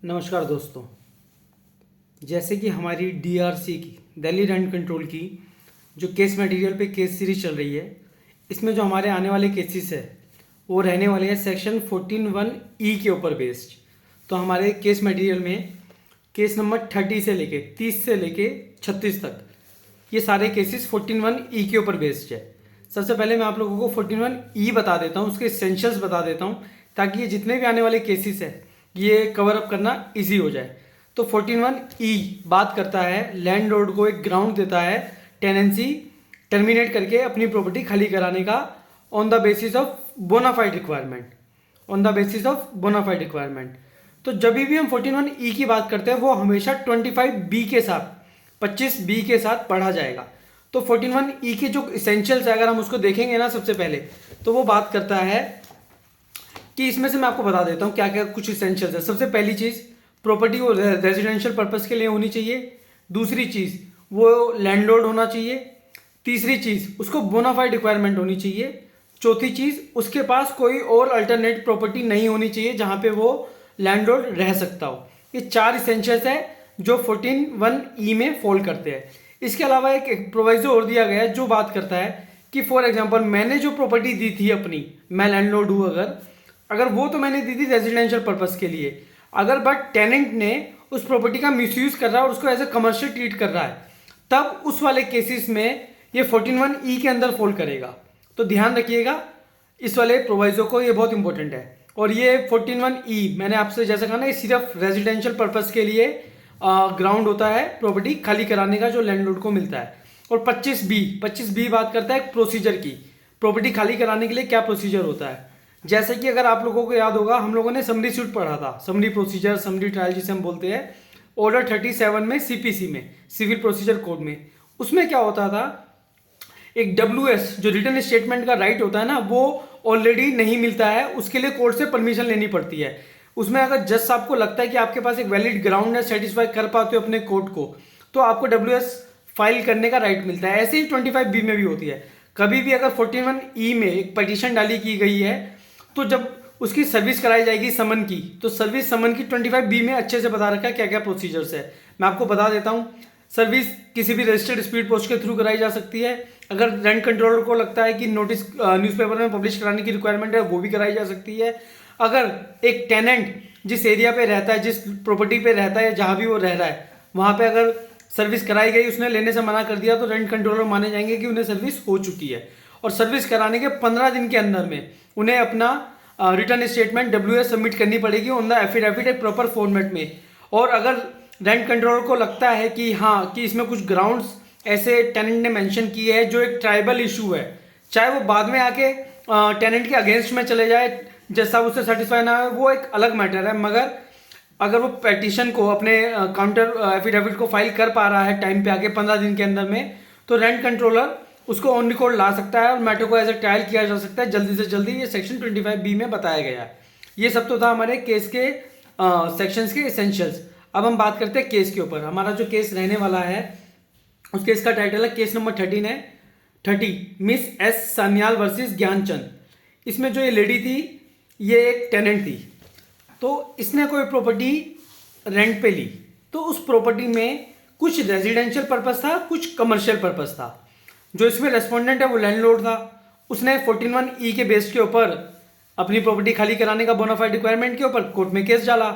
नमस्कार दोस्तों। जैसे कि हमारी डीआरसी की दिल्ली रेंट कंट्रोल की जो केस मटेरियल पे केस सीरीज चल रही है, इसमें जो हमारे आने वाले केसेस है वो रहने वाले हैं सेक्शन 14(1)(e) के ऊपर बेस्ड। तो हमारे केस मटेरियल में केस नंबर 30 से लेके 30 से लेके 36 तक ये सारे केसेस 14(1)(e) के ऊपर बेस्ड है। सबसे पहले मैं आप लोगों को 14(1)(e) बता देता हूँ, उसके एसेंशियल्स बता देता हूँ, ताकि ये जितने भी आने वाले केसेस है ये कवर अप करना इजी हो जाए। तो 14(1)(e) बात करता है लैंडलॉर्ड को एक ग्राउंड देता है टेनेंसी टर्मिनेट करके अपनी प्रॉपर्टी खाली कराने का on the basis of bona fide requirement. तो जब भी हम 14(1)(e) की बात करते हैं वो हमेशा 25(b) के साथ 25(b) के साथ पढ़ा जाएगा। तो 14(1)(e) के जो इसेंशियल्स है अगर हम उसको देखेंगे ना, सबसे पहले तो वो बात करता है कि इसमें से मैं आपको बता देता हूँ क्या क्या कुछ इसेंशियल्स है। सबसे पहली चीज़, प्रॉपर्टी वो रेजिडेंशियल पर्पस के लिए होनी चाहिए। दूसरी चीज़, वो लैंडलॉर्ड होना चाहिए। तीसरी चीज़, उसको बोनाफाइड रिक्वायरमेंट होनी चाहिए। चौथी चीज़, उसके पास कोई और अल्टरनेट प्रॉपर्टी नहीं होनी चाहिए जहाँ पे वो लैंडलॉर्ड रह सकता हो। ये चार इसेंशियल्स है जो 14(1)(e) में फॉल करते हैं। इसके अलावा एक प्रोवाइजो और दिया गया है जो बात करता है कि फॉर एग्जाम्पल मैंने जो प्रॉपर्टी दी थी अपनी, मैं लैंडलॉर्ड हूँ अगर वो तो मैंने दी थी रेजिडेंशियल पर्पस के लिए, अगर बट टेनेंट ने उस प्रॉपर्टी का मिसयूज कर रहा है और उसको एज ए कमर्शियल ट्रीट कर रहा है, तब उस वाले केसेस में ये 14(1)(e) के अंदर फॉल करेगा। तो ध्यान रखिएगा इस वाले प्रोवाइजो को, ये बहुत इंपॉर्टेंट है। और ये 14(1)(e) मैंने आपसे जैसा कहा ना, ये सिर्फ रेजिडेंशियल पर्पस के लिए ग्राउंड होता है प्रॉपर्टी खाली कराने का जो लैंडलॉर्ड को मिलता है। और 25(b) बात करता है प्रोसीजर की, प्रॉपर्टी खाली कराने के लिए क्या प्रोसीजर होता है। जैसे कि अगर आप लोगों को याद होगा, हम लोगों ने समरी सूट पढ़ा था, समरी प्रोसीजर, समरी ट्रायल जिसे हम बोलते हैं, ऑर्डर 37 में सीपीसी में, सिविल प्रोसीजर कोड में। उसमें क्या होता था, एक WS जो रिटर्न स्टेटमेंट का राइट होता है ना, वो ऑलरेडी नहीं मिलता है, उसके लिए कोर्ट से परमिशन लेनी पड़ती है। उसमें अगर जज साहब को लगता है कि आपके पास एक वैलिड ग्राउंड है, सेटिस्फाई कर पाते हो अपने कोर्ट को, तो आपको WS फाइल करने का राइट मिलता है। ऐसे ही 25(b) में भी होती है। कभी भी अगर 14(1)(e) में एक पटिशन डाली की गई है, तो जब उसकी सर्विस कराई जाएगी समन की, तो सर्विस समन की 25(b) में अच्छे से बता रखा है क्या क्या प्रोसीजर्स है। मैं आपको बता देता हूँ। सर्विस किसी भी रजिस्टर्ड स्पीड पोस्ट के थ्रू कराई जा सकती है। अगर रेंट कंट्रोलर को लगता है कि नोटिस न्यूज़पेपर में पब्लिश कराने की रिक्वायरमेंट है, वो भी कराई जा सकती है। अगर एक टेनेंट जिस एरिया पे रहता है, जिस प्रॉपर्टी पे रहता है, जहाँ भी वो रह रहा है, वहाँ पे अगर सर्विस कराई गई, उसने लेने से मना कर दिया, तो रेंट कंट्रोलर माने जाएंगे कि उन्हें सर्विस हो चुकी है। और सर्विस कराने के 15 दिन के अंदर में उन्हें अपना रिटर्न स्टेटमेंट WS सबमिट करनी पड़ेगी ऑन द एफिडेविट एक प्रॉपर फॉर्मेट में। और अगर रेंट कंट्रोलर को लगता है कि हाँ कि इसमें कुछ ग्राउंड्स ऐसे टेनेंट ने मेंशन किए हैं जो एक ट्राइबल इशू है, चाहे वो बाद में आके टेनेंट के अगेंस्ट में चले जाए, जैसा उससे सेटिस्फाई ना हो, वो एक अलग मैटर है। मगर अगर वो पेटिशन को अपने काउंटर एफिडेविट को फाइल कर पा रहा है टाइम पे आके 15 दिन के अंदर में, तो रेंट कंट्रोलर उसको ऑन रिकॉर्ड ला सकता है और मैटर को एज ए ट्रायल किया जा सकता है जल्दी से जल्दी। ये सेक्शन 25(b) में बताया गया है। ये सब तो था हमारे केस के सेक्शंस के एसेंशियल्स। अब हम बात करते हैं केस के ऊपर। हमारा जो केस रहने वाला है उस केस का टाइटल है, केस नंबर 13 है 30 miss S Sanyal versus Gyanchand. इसमें जो ये लेडी थी ये एक टेनेंट थी, तो इसने कोई प्रॉपर्टी रेंट पे ली। तो उस प्रॉपर्टी में कुछ रेजिडेंशियल पर्पस था, कुछ कमर्शियल पर्पस था। जो इसमें रेस्पोंडेंट है वो लैंडलॉर्ड था। उसने 14(1)(e) के बेस के ऊपर अपनी प्रॉपर्टी खाली कराने का बोनाफाइड रिक्वायरमेंट के ऊपर कोर्ट में केस डाला।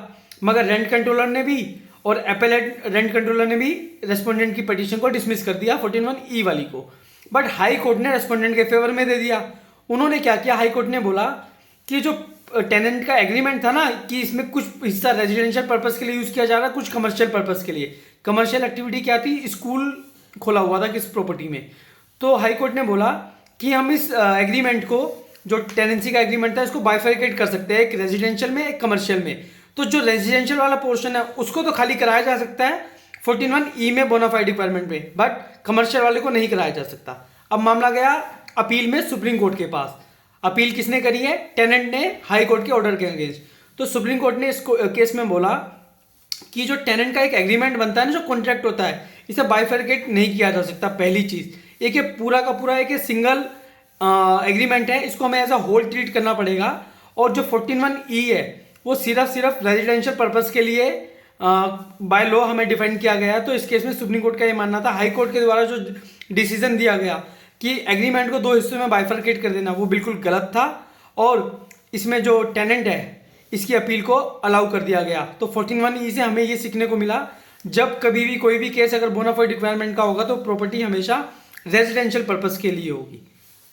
मगर रेंट कंट्रोलर ने भी और एपेलेट रेंट कंट्रोलर ने भी रेस्पोंडेंट की पिटीशन को डिसमिस कर दिया 14(1)(e) वाली को। बट हाई कोर्ट ने रेस्पोंडेंट के फेवर में दे दिया। उन्होंने क्या किया, हाई कोर्ट ने बोला कि जो टेनेंट का एग्रीमेंट था ना कि इसमें कुछ हिस्सा रेजिडेंशियल पर्पस के लिए यूज किया जा रहा है, कुछ कमर्शियल पर्पस के लिए। कमर्शियल एक्टिविटी क्या थी, स्कूल खोला हुआ था किस प्रॉपर्टी में। तो हाई कोर्ट ने बोला कि हम इस एग्रीमेंट को, जो टेनेंसी का एग्रीमेंट था, इसको बाइफरकेट कर सकते हैं, एक रेजिडेंशियल में एक कमर्शियल में। तो जो रेजिडेंशियल वाला पोर्शन है उसको तो खाली कराया जा सकता है 14(1)(e) में बोनाफाइड रिक्वायरमेंट में, बट कमर्शियल वाले को नहीं कराया जा सकता। अब मामला गया अपील में सुप्रीम कोर्ट के पास। अपील किसने करी है, टेनेंट ने हाई कोर्ट के ऑर्डर के अगेंस्ट। तो सुप्रीम कोर्ट ने इस केस में बोला कि जो टेनेंट का एक एग्रीमेंट बनता है ना, जो कॉन्ट्रैक्ट होता है, इसे बाइफरकेट नहीं किया जा सकता। पहली चीज, एक ये पूरा का पूरा एक सिंगल एग्रीमेंट है, इसको हमें एज अ होल ट्रीट करना पड़ेगा। और जो 14(1)(e) है वो सिर्फ रेजिडेंशियल पर्पस के लिए बाय लॉ हमें डिफाइन किया गया है। तो इस केस में सुप्रीम कोर्ट का ये मानना था, हाई कोर्ट के द्वारा जो डिसीजन दिया गया कि एग्रीमेंट को दो हिस्सों में बाइफरकेट कर देना, वो बिल्कुल गलत था और इसमें जो टेनेंट है इसकी अपील को अलाउ कर दिया गया। तो 14(1) से हमें ये सीखने को मिला, जब कभी भी कोई भी केस अगर बोनाफाइड रिक्वायरमेंट का होगा तो प्रॉपर्टी हमेशा रेजिडेंशियल पर्पस के लिए होगी।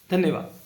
धन्यवाद।